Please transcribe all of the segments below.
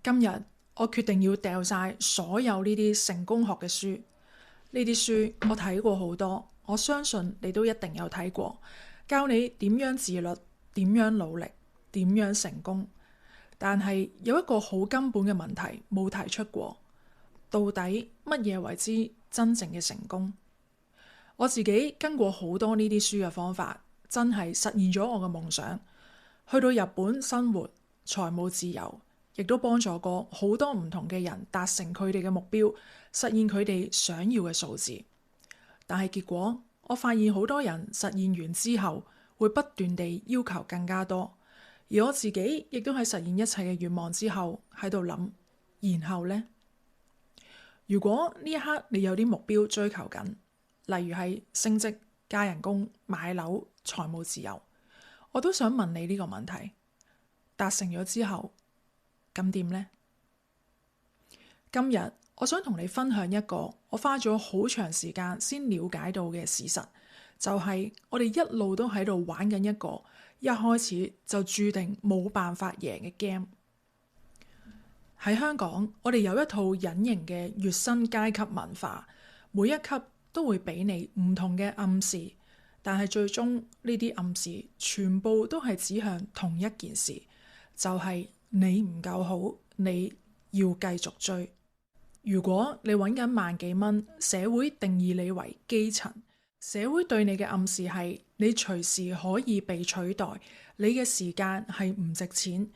今日我決定要掉晒所有呢啲成功學嘅書，呢啲書我睇過好多，我相信你都一定有睇過，教你點樣自律，點樣努力，點樣成功。但係有一個好根本嘅問題冇提出過，到底乜嘢為之真正嘅成功？我自己跟過好多呢啲書嘅方法，真係實現咗我嘅夢想。去到日本生活，財務自由，亦都幫助過好多唔同嘅人達成佢哋嘅目標，實現佢哋想要嘅數字。但係結果，我發現好多人實現完之後，會不斷地要求更加多。而我自己亦都喺實現一切嘅願望之後，喺度諗，然後呢？如果呢一刻你有啲目標追求緊，例如係升職、加人工、買樓、財務自由，我都想問你呢個問題：達成咗之後，咁點呢？今日我想同你分享一個我花咗好長時間先了解到嘅事實，就係我哋一路都喺度玩緊一個一開始就注定冇辦法贏嘅 game。喺香港，我哋有一套隱形嘅月薪階級文化，每一級都會俾你唔同嘅暗示，但係最終呢啲暗示全部都係指向同一件事，就係你唔夠好，你要繼續追。如果你揾緊萬幾蚊，社會定義你為基層，社會對你嘅暗示係你隨時可以被取代，你嘅時間係唔值錢，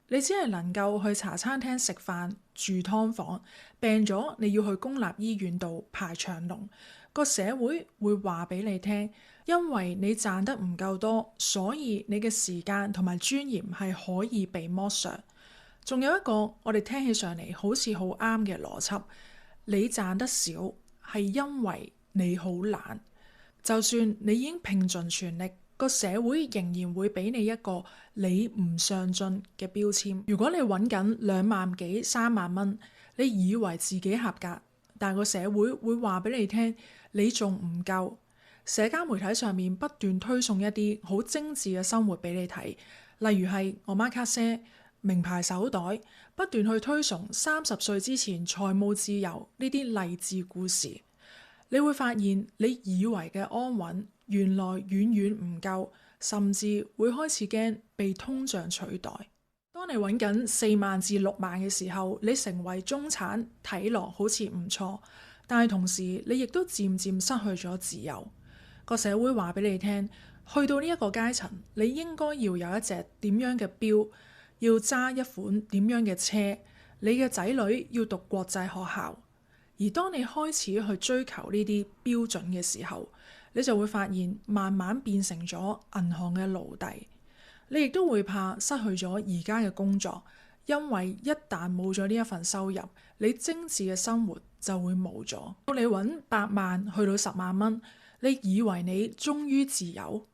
你只係能夠去茶餐廳食飯、住劏房，病咗你要去公立醫院度排長龍。個社會會話俾你聽，因為你賺得唔夠多，所以你嘅時間同埋尊嚴係可以被剝削。仲有一個我哋聽起上嚟好似好啱嘅邏輯，你賺得少係因為你好懶，就算你已經拼盡全力，個社會仍然會俾你一個你唔上進嘅標籤。如果你揾緊2萬幾、3萬蚊，你以為自己合格，但個社會會話俾你聽，你仲唔夠。社交媒體上面不斷推送一啲好精緻嘅生活俾你睇，例如係我媽卡西、名牌手袋，不斷去推崇30歲之前財務自由呢啲勵志故事。你會發現你以為嘅安穩，原來遠遠唔夠，甚至會開始驚被通脹取代。當你揾緊4萬至6萬嘅時候，你成為中產，睇落好似唔錯，但係同時你亦都漸漸失去咗自由。個社會話俾你聽，去到呢一個階層，你應該要有一隻點樣嘅錶，要揸一款點樣嘅車，你嘅仔女要讀國際學校。而當你開始去追求呢啲標準嘅時候，你就會發現慢慢變成咗銀行嘅奴隸。你亦都會怕失去咗而家嘅工作，因為一旦冇咗呢一份收入，你精緻嘅生活就會冇咗。到你揾8萬去到10萬蚊，你以為你終於自由？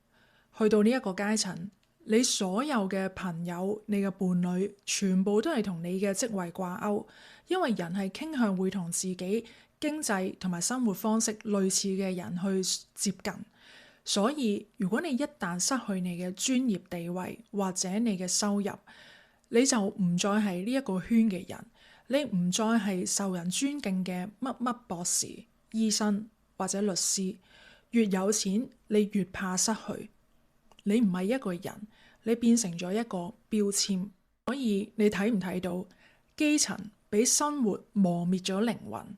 去到呢一個階層，你所有嘅朋友、你嘅伴侶，全部都係同你嘅職位掛鈎，因為人係傾向會同自己經濟同埋生活方式類似嘅人去接近。所以如果你一旦失去你嘅專業地位或者你嘅收入，你就唔再係呢一個圈嘅人，你唔再係受人尊敬嘅乜乜博士、醫生或者律師。越有錢，你越怕失去。你唔係一個人，你變成咗一個標籤。所以你睇唔睇到，基層俾生活磨滅咗靈魂，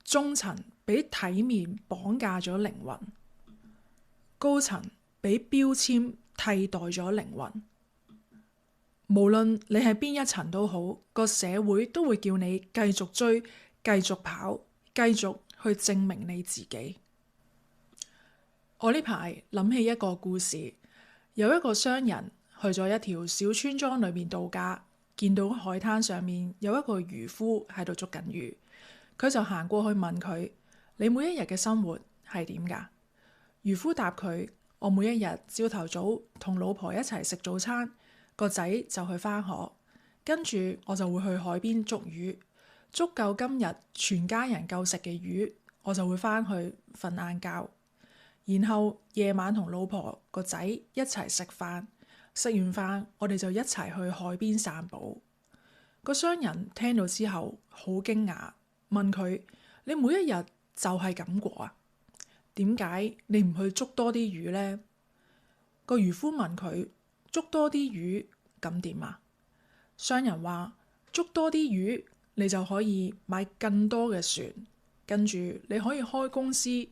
中層俾體面綁架咗靈魂，高層俾標籤替代咗靈魂。無論你係邊一層都好，個社會都會叫你繼續追、繼續跑、繼續去證明你自己。我呢排諗起一個故事，有一個商人去咗一條小村莊裏面度假，見到海灘上面有一個漁夫喺度捉緊魚，佢就行過去問佢：你每一日嘅生活係點㗎？漁夫答佢：我每一日朝頭早同老婆一齊食早餐，個仔就去返學，跟住我就會去海邊捉魚，捉夠今日全家人夠食嘅魚，我就會返去瞓晏覺。然後夜晚同老婆個仔一齊食飯，食完飯我哋就一齊去海邊散步。個商人聽到之後好驚訝，問佢：你每一日就係咁過啊？點解你唔去捉多啲魚呢？個漁夫問佢：捉多啲魚咁點啊？商人話：捉多啲魚，你就可以買更多嘅船，跟住你可以開公司。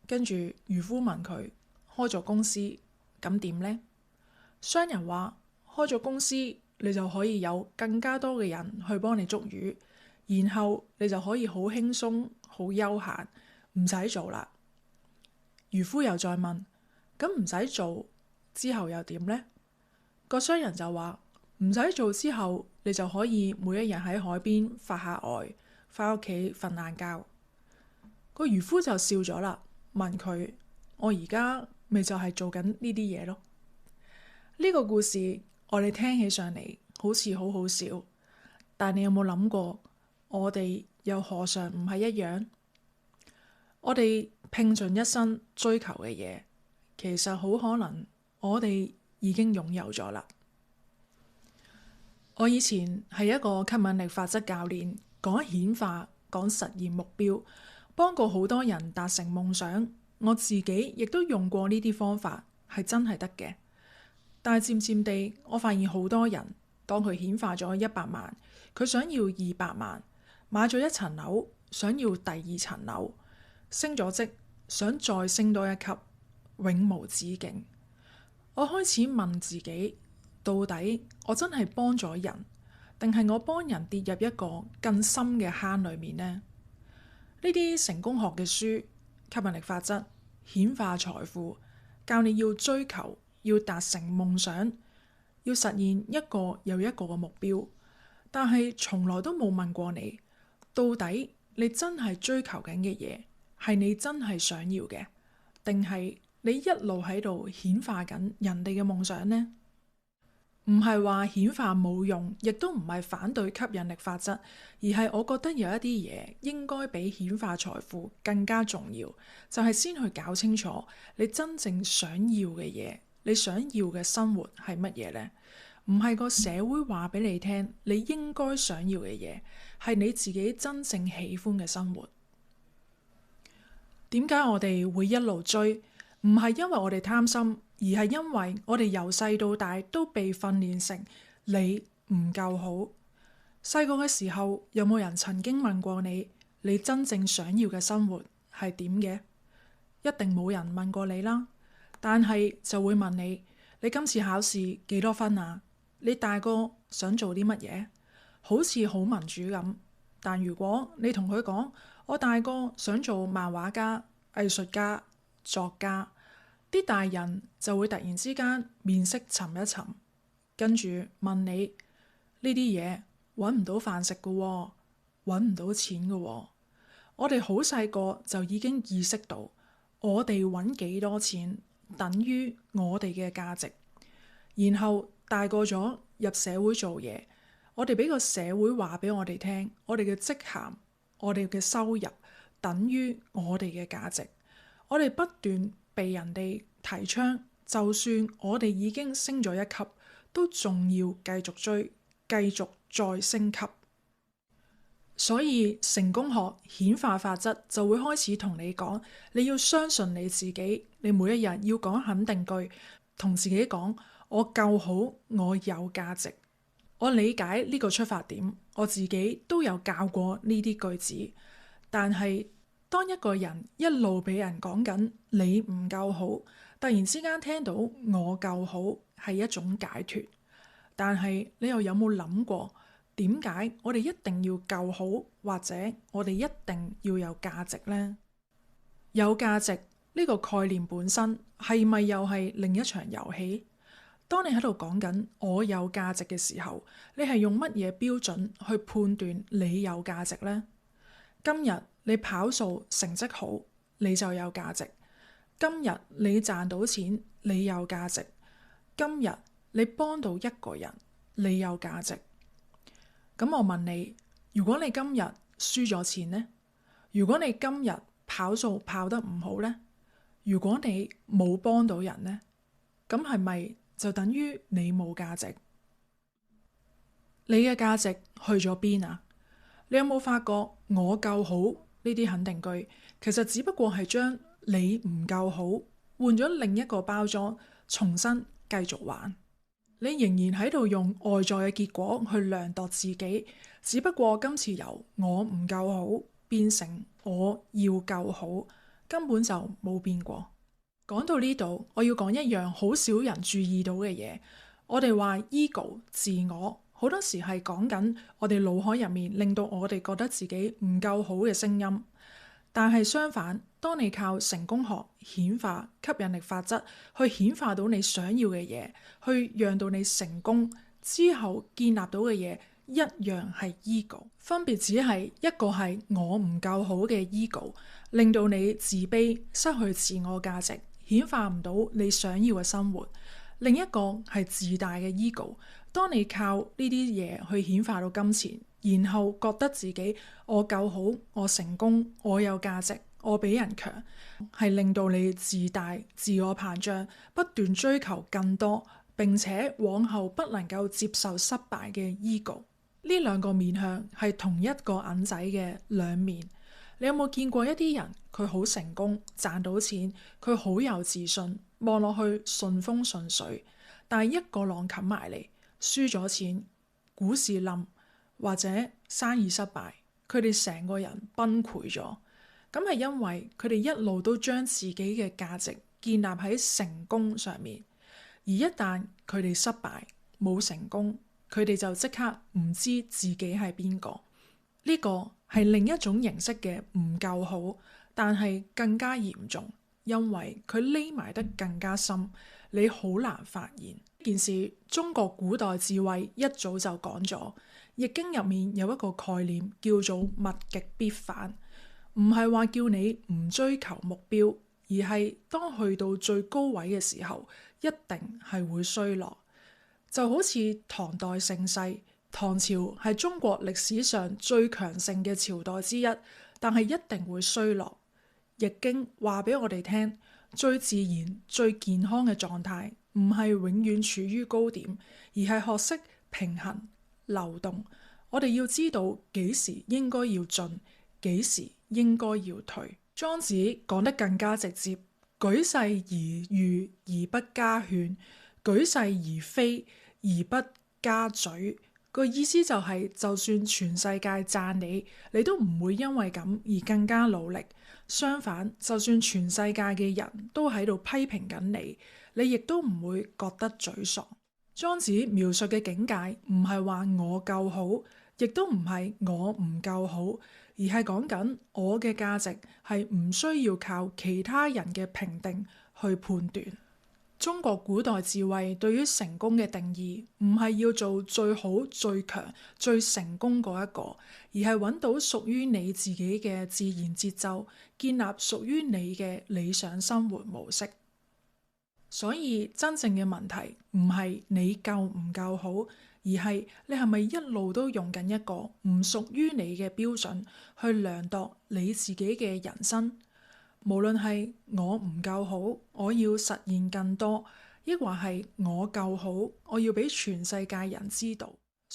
跟住漁夫問佢：開咗公司咁點呢？商人話：開咗公司，你就可以有更加多嘅人去幫你捉魚，然後你就可以好輕鬆、好悠閒，唔使做啦。漁夫又再問：咁唔使做之後又點呢？個商人就話：唔使做之後，你就可以每一日喺海邊發下呆，返屋企瞓晏覺。個漁夫就笑咗啦，問佢：我而家咪就係做緊呢啲嘢咯。呢個故事我哋聽起上嚟好似好好笑，但你有冇諗過，我哋又何嘗唔係一樣？我哋拼盡一生追求嘅嘢，其實好可能我哋已經擁有咗啦。我以前係一個吸引力法則教練，講顯化，講實現目標，幫過好多人達成夢想。我自己亦都用過呢啲方法，係真係得嘅。但係漸漸地，我發現好多人當佢顯化咗100萬，佢想要200萬，買咗一層樓，想要第二層樓，升咗職，想再升多一級，永無止境。我開始問自己，到底我真係幫咗人，定係我幫人跌入一個更深嘅坑裏面呢？呢啲成功學嘅書、吸引力法則、顯化財富，教你要追求，要達成夢想，要實現一個又一個嘅目標，但係從來都冇問過你，到底你真係追求緊嘅嘢係你真係想要嘅，定係你一路喺度顯化緊人哋嘅夢想呢？唔係話顯化冇用，亦都唔係反對吸引力法則，而係我覺得有一啲嘢應該比顯化財富更加重要，就係先去搞清楚你真正想要嘅嘢，你想要嘅生活係乜嘢呢？唔係個社會話俾你聽你應該想要嘅嘢，係你自己真正喜歡嘅生活。點解我哋會一路追？唔係因為我哋貪心，而係因為我哋由細到大都被訓練成你唔夠好。細個嘅時候，有冇人曾經問過你，你真正想要嘅生活係點嘅？一定冇人問過你啦。但係就會問你，你今次考試幾多分啊？你大個想做啲乜嘢？好似好民主咁。但如果你同佢講，我大個想做漫畫家、藝術家、作家，啲大人就會突然之間面色沉一沉，跟住問你，呢啲嘢揾唔到飯食㗎喎，揾唔到錢㗎喎。我哋好細個就已經意識到，我哋揾幾多錢等於我哋嘅價值，然後大個咗入社會做嘢，我哋俾個社會話俾我哋聽，我哋嘅職銜、我哋嘅收入等於我哋嘅價值。我哋不斷被人哋提倡，就算我哋已經升咗一級，都仲要繼續追，繼續再升級。所以成功學顯化法則就會開始同你講，你要相信你自己，你每一日要講肯定句，同自己講，我夠好，我有價值。我理解呢個出發點，我自己都有教過呢啲句子，但係當一個人一路俾人講緊你唔夠好，突然之間聽到我夠好係一種解脫，但係你又有冇諗過點解我哋一定要夠好，或者我哋一定要有價值呢？有價值呢個概念本身係咪又係另一場遊戲？當你喺度講緊我有價值嘅時候，你係用乜嘢標準去判斷你有價值呢？今日你跑數成績好，你就有價值；今日你賺到錢，你有價值；今日你幫到一個人，你有價值。咁我問你，如果你今日輸咗錢呢？如果你今日跑數跑得唔好呢？如果你冇幫到人呢？咁係咪就等於你冇價值？你嘅價值去咗邊啊？你有冇發覺我夠好呢啲肯定句，其實只不過係將你唔夠好換咗另一個包裝，重新繼續玩。你仍然喺度用外在嘅結果去量度自己，只不過今次由我唔夠好變成我要夠好，根本就冇變過。講到呢度，我要講一樣好少人注意到嘅嘢。我哋話 ego 自我，好多時係講緊我哋腦海入面令到我哋覺得自己唔夠好嘅聲音。但係相反，當你靠成功學顯化吸引力法則去顯化到你想要嘅嘢，去讓到你成功之後建立到嘅嘢一樣係 ego， 分別只係一個係我唔夠好嘅 ego， 令到你自卑失去自我價值，顯化唔到你想要嘅生活。另一個係自大嘅 ego， 當你靠呢啲嘢去顯化到金錢，然後覺得自己我夠好，我成功，我有價值，我比人強，係令到你自大、自我膨脹，不斷追求更多，並且往後不能夠接受失敗嘅 ego。呢兩個面向係同一個銀仔嘅兩面。你有冇見過一啲人，佢好成功，賺到錢，佢好有自信，望落去順風順水，但係一個浪冚埋嚟，輸咗錢，股市冧，或者生意失敗，佢哋成個人崩潰咗。咁係因為佢哋一路都將自己嘅價值建立喺成功上面，而一旦佢哋失敗冇成功，佢哋就即刻唔知自己係邊個。呢個係另一種形式嘅唔夠好，但係更加嚴重，因為佢匿埋得更加深，你好難發現。呢件事中國古代智慧一早就講咗，易經入面有一個概念叫做物極必反，唔係話叫你唔追求目標，而係當去到最高位嘅時候，一定係會衰落。就好似唐代盛世，唐朝係中國歷史上最強盛嘅朝代之一，但係一定會衰落。易經話俾我哋聽，最自然、最健康嘅狀態唔係永遠處於高點，而係學識平衡流動。我哋要知道幾時應該要進，幾時應該要退。莊子講得更加直接：舉世而譽而不加勸，舉世而非而不加詛。個意思就係，就算全世界讚你，你都唔會因為咁而更加努力。相反，就算全世界嘅人都喺度批評緊你，你亦都唔會覺得沮喪。莊子描述嘅境界唔係話我夠好，亦都唔係我唔夠好，而係講緊我嘅價值係唔需要靠其他人嘅評定去判斷。中國古代智慧對於成功嘅定義，唔係要做最好、最強、最成功嗰一個，而係揾到屬於你自己嘅自然節奏，建立屬於你嘅理想生活模式。所以真正嘅問題唔係你夠唔夠好，而係你係咪一路都用緊一個唔屬於你嘅標準去量度你自己嘅人生。無論係我唔夠好，我要實現更多，抑或係我夠好，我要俾全世界人知道，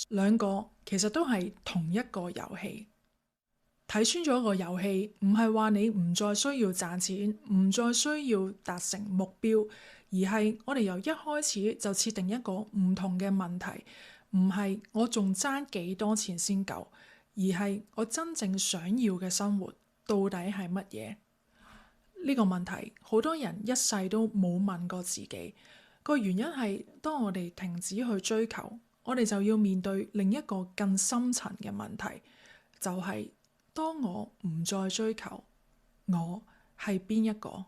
兩個其實都係同一個遊戲。睇穿咗個遊戲，唔係話你唔再需要賺錢，唔再需要達成目標，而係我哋由一開始就設定一個唔同嘅問題，唔係我仲爭幾多錢先夠，而係我真正想要嘅生活到底係乜嘢？呢個問題好多人一世都冇問過自己，個原因係當我哋停止去追求，我哋就要面對另一個更深層嘅問題，就係當我唔再追求，我係邊一個？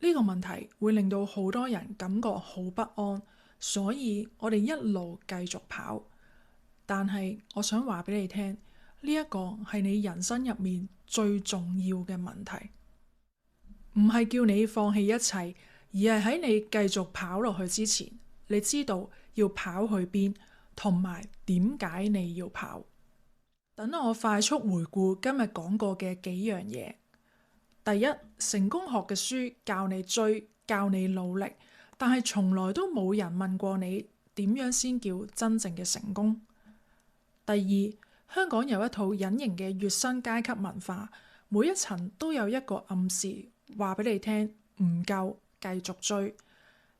呢個問題會令到好多人感覺好不安，所以我哋一路繼續跑。但係我想話俾你聽，呢一個係你人生入面最重要嘅問題。唔係叫你放棄一切，而係喺你繼續跑落去之前，你知道要跑去邊，同埋點解你要跑。等我快速回顧今日講過嘅幾樣嘢。第一，成功學嘅書教你追，教你努力，但係從來都冇人問過你點樣先叫真正嘅成功。第二，香港有一套隱形嘅月薪階級文化，每一層都有一個暗示，話俾你聽唔夠，繼續追。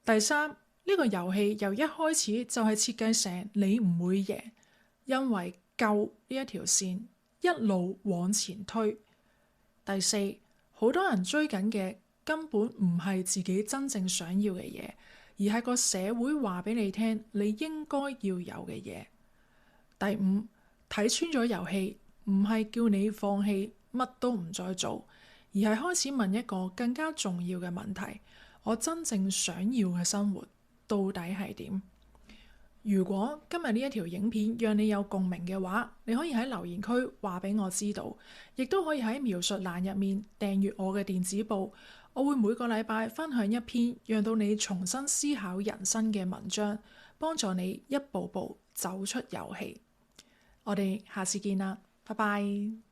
第三，呢個遊戲由一開始就係設計成你唔會贏，因為夠呢一條線一路往前推。第四，好多人追緊嘅根本唔係自己真正想要嘅嘢，而係個社會話俾你聽你應該要有嘅嘢。第五，睇穿咗遊戲唔係叫你放棄乜都唔再做，而係開始問一個更加重要嘅問題：我真正想要嘅生活到底係點？如果今日呢一條影片讓你有共鳴嘅話，你可以喺留言區話俾我知道，亦都可以喺描述欄入面訂閱我嘅電子報。我會每個禮拜分享一篇讓到你重新思考人生嘅文章，幫助你一步步走出遊戲。我哋下次見啦，拜拜。